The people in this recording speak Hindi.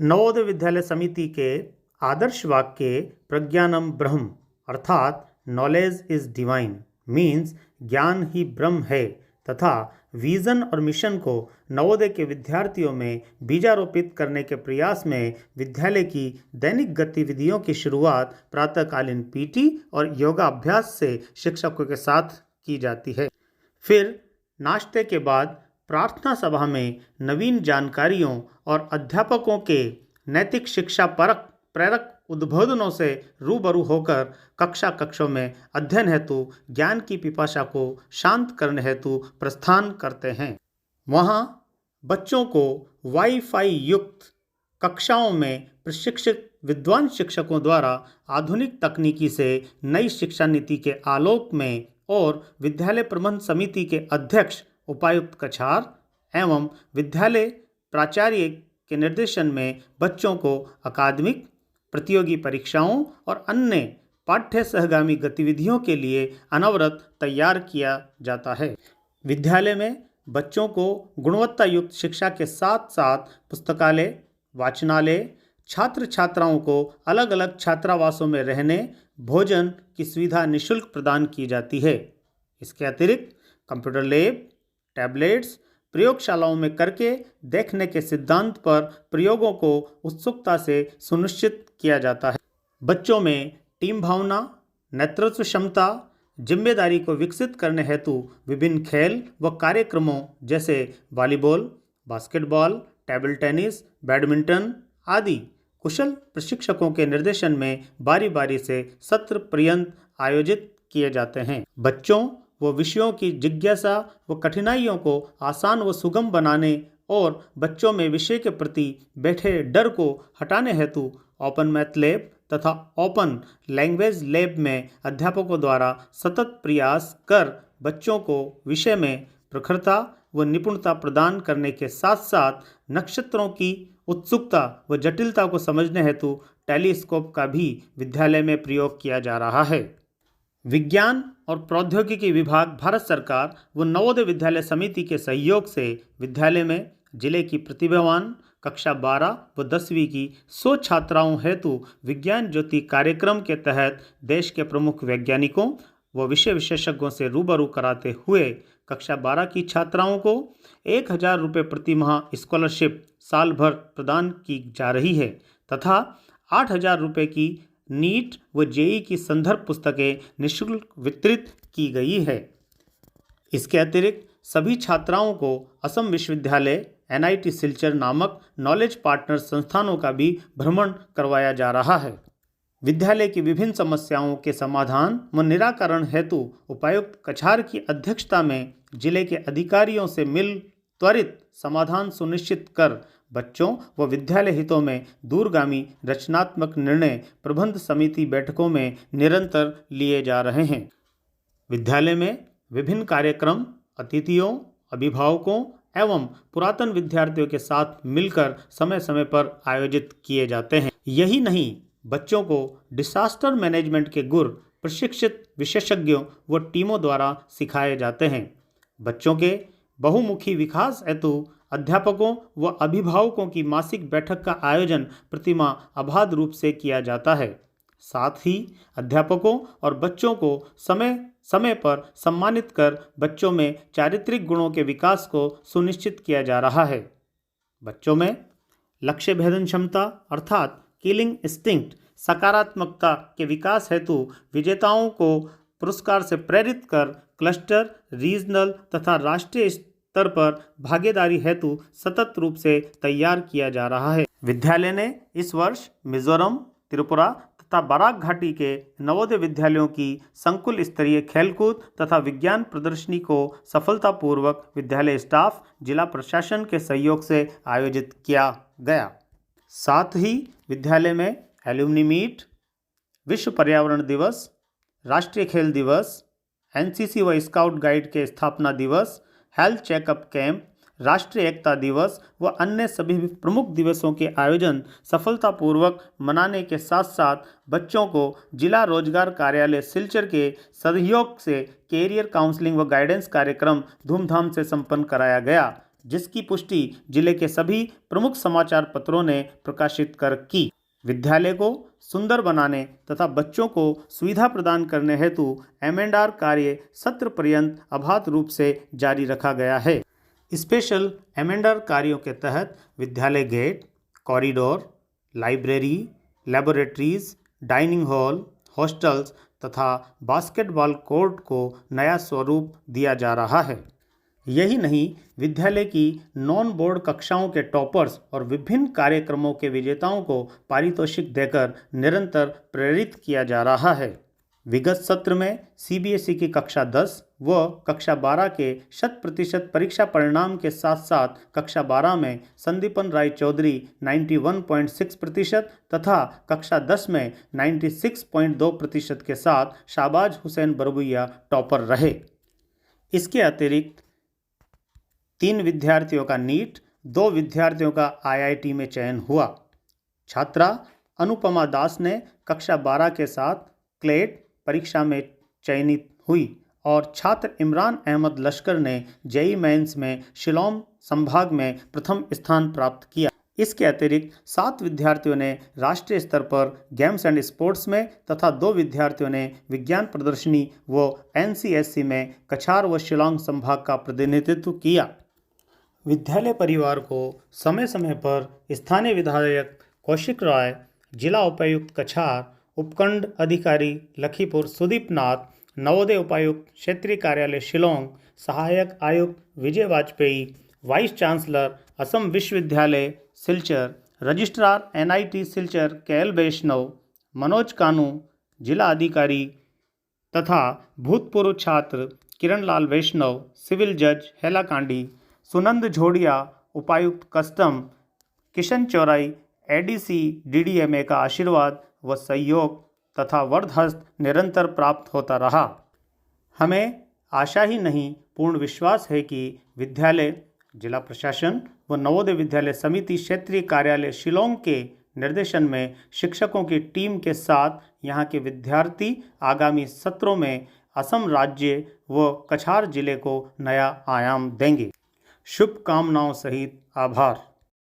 नवोदय विद्यालय समिति के आदर्श वाक्य प्रज्ञानम ब्रह्म अर्थात नॉलेज इज डिवाइन मीन्स ज्ञान ही ब्रह्म है तथा विजन और मिशन को नवोदय के विद्यार्थियों में बीजारोपित करने के प्रयास में विद्यालय की दैनिक गतिविधियों की शुरुआत प्रातःकालीन पीटी और योगाभ्यास से शिक्षकों के साथ की जाती है। फिर नाश्ते के बाद प्रार्थना सभा में नवीन जानकारियों और अध्यापकों के नैतिक शिक्षा परक प्रेरक उद्बोधनों से रूबरू होकर कक्षों में अध्ययन हेतु ज्ञान की पिपासा को शांत करने हेतु प्रस्थान करते हैं। वहाँ बच्चों को वाईफाई युक्त कक्षाओं में प्रशिक्षित विद्वान शिक्षकों द्वारा आधुनिक तकनीकी से नई शिक्षा नीति के आलोक में और विद्यालय प्रबंध समिति के अध्यक्ष उपायुक्त कछार एवं विद्यालय प्राचार्य के निर्देशन में बच्चों को अकादमिक प्रतियोगी परीक्षाओं और अन्य पाठ्य सहगामी गतिविधियों के लिए अनवरत तैयार किया जाता है। विद्यालय में बच्चों को गुणवत्ता युक्त शिक्षा के साथ साथ पुस्तकालय, वाचनालय, छात्र छात्राओं को अलग अलग छात्रावासों में रहने, भोजन की सुविधा निःशुल्क प्रदान की जाती है। इसके अतिरिक्त कंप्यूटर लैब, टैबलेट्स प्रयोगशालाओं में करके देखने के सिद्धांत पर प्रयोगों को उत्सुकता से सुनिश्चित किया जाता है। बच्चों में टीम भावना, नेतृत्व क्षमता, जिम्मेदारी को विकसित करने हेतु विभिन्न खेल व कार्यक्रमों जैसे volleyball, basketball, table tennis, badminton आदि कुशल प्रशिक्षकों के निर्देशन में बारी बारी से सत्र पर्यंत आयोजित किए जाते हैं। बच्चों व विषयों की जिज्ञासा व कठिनाइयों को आसान व सुगम बनाने और बच्चों में विषय के प्रति बैठे डर को हटाने हेतु ओपन मैथ लैब तथा ओपन लैंग्वेज लैब में अध्यापकों द्वारा सतत प्रयास कर बच्चों को विषय में प्रखरता व निपुणता प्रदान करने के साथ साथ नक्षत्रों की उत्सुकता व जटिलता को समझने हेतु टेलीस्कोप का भी विद्यालय में प्रयोग किया जा रहा है। विज्ञान और प्रौद्योगिकी विभाग भारत सरकार व नवोदय विद्यालय समिति के सहयोग से विद्यालय में जिले की प्रतिभावान कक्षा 12 व 10वीं की 100 छात्राओं हेतु विज्ञान ज्योति कार्यक्रम के तहत देश के प्रमुख वैज्ञानिकों व विषय विशेषज्ञों से रूबरू कराते हुए कक्षा 12 की छात्राओं को 1000 रुपये प्रति माह स्कॉलरशिप साल भर प्रदान की जा रही है तथा 8000 रुपये की नीट व जेई की संदर्भ पुस्तकें निःशुल्क वितरित की गई है। इसके अतिरिक्त सभी छात्राओं को असम विश्वविद्यालय NIT सिलचर नामक नॉलेज पार्टनर संस्थानों का भी भ्रमण करवाया जा रहा है। विद्यालय की विभिन्न समस्याओं के समाधान व निराकरण हेतु उपायुक्त कछार की अध्यक्षता में जिले के अधिकारियों से मिल त्वरित समाधान सुनिश्चित कर बच्चों व विद्यालय हितों में दूरगामी रचनात्मक निर्णय प्रबंध समिति बैठकों में निरंतर लिए जा रहे हैं। विद्यालय में विभिन्न कार्यक्रम अतिथियों, अभिभावकों एवं पुरातन विद्यार्थियों के साथ मिलकर समय समय पर आयोजित किए जाते हैं। यही नहीं, बच्चों को डिसास्टर मैनेजमेंट के गुर प्रशिक्षित विशेषज्ञों व टीमों द्वारा सिखाए जाते हैं। बच्चों के बहुमुखी विकास हेतु अध्यापकों व अभिभावकों की मासिक बैठक का आयोजन प्रतिमाह अबाध रूप से किया जाता है। साथ ही अध्यापकों और बच्चों को समय समय पर सम्मानित कर बच्चों में चारित्रिक गुणों के विकास को सुनिश्चित किया जा रहा है। बच्चों में लक्ष्य भेदन क्षमता अर्थात किलिंग इंस्टिंक्ट सकारात्मकता के विकास हेतु विजेताओं को पुरस्कार से प्रेरित कर क्लस्टर, रीजनल तथा राष्ट्रीय स्तर पर भागीदारी हेतु सतत रूप से तैयार किया जा रहा है। विद्यालय ने इस वर्ष मिजोरम, त्रिपुरा तथा बराक घाटी के नवोदय विद्यालयों की संकुल स्तरीय खेलकूद तथा विज्ञान प्रदर्शनी को सफलतापूर्वक विद्यालय स्टाफ, जिला प्रशासन के सहयोग से आयोजित किया गया। साथ ही विद्यालय में एल्यूमनी मीट, विश्व पर्यावरण दिवस, राष्ट्रीय खेल दिवस, NCC व स्काउट गाइड के स्थापना दिवस, हेल्थ चेकअप कैंप, राष्ट्रीय एकता दिवस व अन्य सभी प्रमुख दिवसों के आयोजन सफलतापूर्वक मनाने के साथ साथ बच्चों को जिला रोजगार कार्यालय सिलचर के सहयोग से कैरियर काउंसलिंग व गाइडेंस कार्यक्रम धूमधाम से संपन्न कराया गया। जिसकी पुष्टि जिले के सभी प्रमुख समाचार पत्रों ने प्रकाशित कर की। विद्यालय को सुंदर बनाने तथा बच्चों को सुविधा प्रदान करने हेतु एमेंडार कार्य सत्र पर्यंत अबाध रूप से जारी रखा गया है। स्पेशल एमेंडर कार्यों के तहत विद्यालय gate, corridor, library, laboratories, dining hall, hostels तथा बास्केटबॉल कोर्ट को नया स्वरूप दिया जा रहा है। यही नहीं, विद्यालय की नॉन बोर्ड कक्षाओं के टॉपर्स और विभिन्न कार्यक्रमों के विजेताओं को पारितोषिक देकर निरंतर प्रेरित किया जा रहा है। विगत सत्र में सीबीएसई की कक्षा 10 व कक्षा 12 के 100% परीक्षा परिणाम के साथ साथ कक्षा 12 में संदीपन राय चौधरी 91.6% तथा कक्षा 10 में 96.2% के साथ शाहबाज हुसैन बरबुइया टॉपर रहे। इसके अतिरिक्त 3 विद्यार्थियों का नीट, 2 विद्यार्थियों का आईआईटी में चयन हुआ। छात्रा अनुपमा दास ने कक्षा 12 के साथ क्लेट परीक्षा में चयनित हुई और छात्र इमरान अहमद लश्कर ने जेईई मेंस में शिलोंग संभाग में प्रथम स्थान प्राप्त किया। इसके अतिरिक्त 7 विद्यार्थियों ने राष्ट्रीय स्तर पर गेम्स एंड स्पोर्ट्स में तथा 2 विद्यार्थियों ने विज्ञान प्रदर्शनी व एनसीएससी में कछार व शिलोंग संभाग का प्रतिनिधित्व किया। विद्यालय परिवार को समय समय पर स्थानीय विधायक कौशिक राय, जिला उपायुक्त कछार, उपखंड अधिकारी लखीपुर सुदीप नाथ, नवोदय उपायुक्त क्षेत्रीय कार्यालय शिलोंग, सहायक आयुक्त विजय वाजपेयी, वाइस चांसलर असम विश्वविद्यालय Silchar, registrar NIT Silchar KL Vaishnav, Manoj Kanu, जिला अधिकारी तथा भूतपूर्व छात्र किरणलाल वैष्णव, सिविल जज हैलाकांडी, सुनंद झोड़िया उपायुक्त कस्टम, किशन चौराई एडीसी डीडीएमए का आशीर्वाद व सहयोग तथा वरदहस्त निरंतर प्राप्त होता रहा। हमें आशा ही नहीं पूर्ण विश्वास है कि विद्यालय, जिला प्रशासन व नवोदय विद्यालय समिति क्षेत्रीय कार्यालय शिलोंग के निर्देशन में शिक्षकों की टीम के साथ यहाँ के विद्यार्थी आगामी सत्रों में असम राज्य व कछार जिले को नया आयाम देंगे। शुभकामनाओं सहित आभार।